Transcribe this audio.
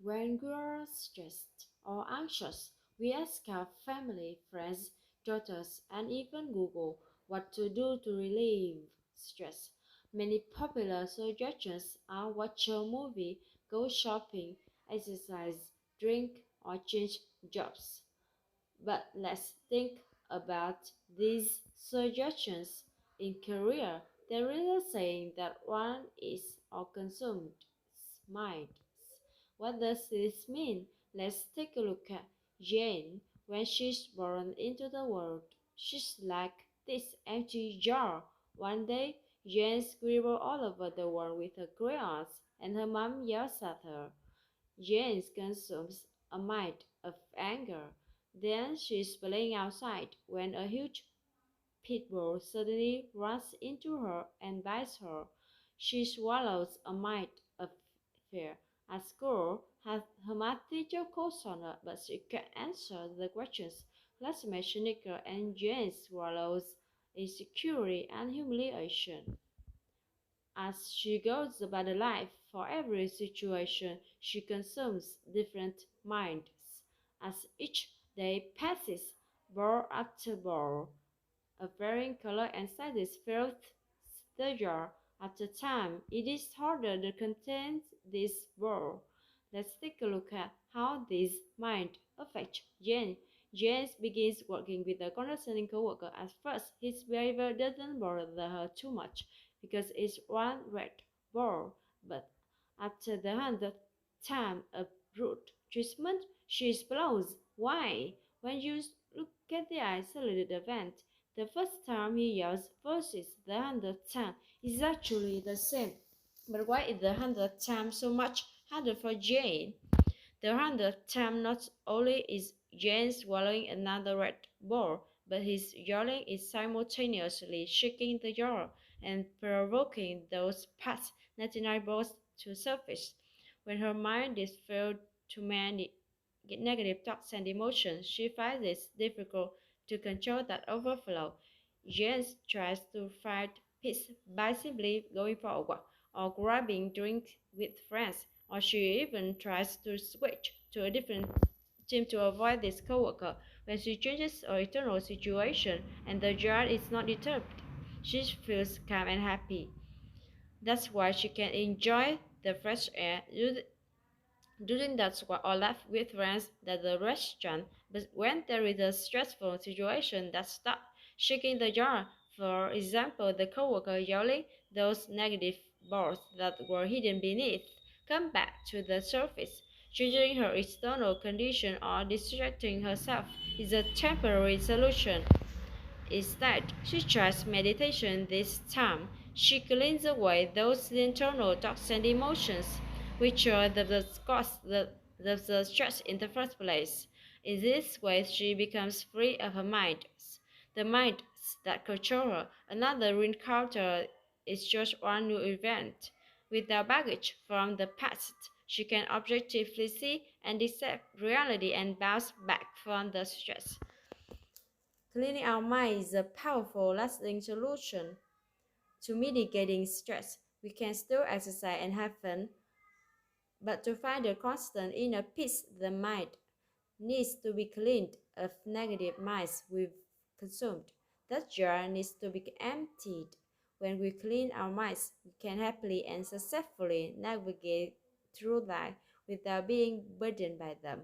When we are stressed or anxious, we ask our family, friends, doctors, and even Google what to do to relieve stress. Many popular suggestions are watch a movie, go shopping, exercise, drink, or change jobs. But let's think about these suggestions in career. There is a saying that one is or consumed mind. What does this mean? Let's take a look at Jane. When she's born into the world, she's like this empty jar. One day, Jane scribbles all over the wall with her crayons, and her mom yells at her. Jane consumes a mite of anger. Then she's playing outside when a huge pit bull suddenly runs into her and bites her. She swallows a mite of fear. At school, her math teacher calls on her, but she can't answer the questions. Classmates snicker and Jane swallows insecurity and humiliation. As she goes about life, for every situation, she consumes different minds. As each day passes, ball after ball of varying color and sizes fills the jar. After time, it is harder to contain this ball. Let's take a look at how this mind affects Jane. Jane begins working with a condescending coworker. At first, his behavior doesn't bother her too much because it's one red ball. But after the 100th time of rude treatment, she explodes. Why? When you look at the isolated event, the first time he yells versus the 100th time is actually the same. But why is the 100th time so much harder for Jane? The 100th time not only is Jane swallowing another red ball, but his yelling is simultaneously shaking the jar and provoking those past 99 balls to surface. When her mind is filled to many negative thoughts and emotions, she finds it difficult to control that overflow. Jane tries to find peace by simply going for a walk or grabbing drink with friends, or she even tries to switch to a different team to avoid this coworker. When she changes her internal situation and the jar is not disturbed, she feels calm and happy. That's why she can enjoy the fresh air, doing that or laugh with friends at the restaurant. But when there is a stressful situation that starts shaking the jar, for example, the coworker yelling, those negative balls that were hidden beneath come back to the surface. Changing her external condition or distracting herself is a temporary solution. Instead, she tries meditation this time. She cleans away those internal thoughts and emotions, which are the cause the stress in the first place. In this way, she becomes free of her mind. The minds that control her. Another encounter is just one new event. Without baggage from the past, she can objectively see and accept reality and bounce back from the stress. Cleaning our mind is a powerful, lasting solution to mitigating stress. We can still exercise and have fun, but to find a constant inner peace, the mind needs to be cleaned of negative minds we've consumed. That jar needs to be emptied. When we clean our minds, we can happily and successfully navigate through life without being burdened by them.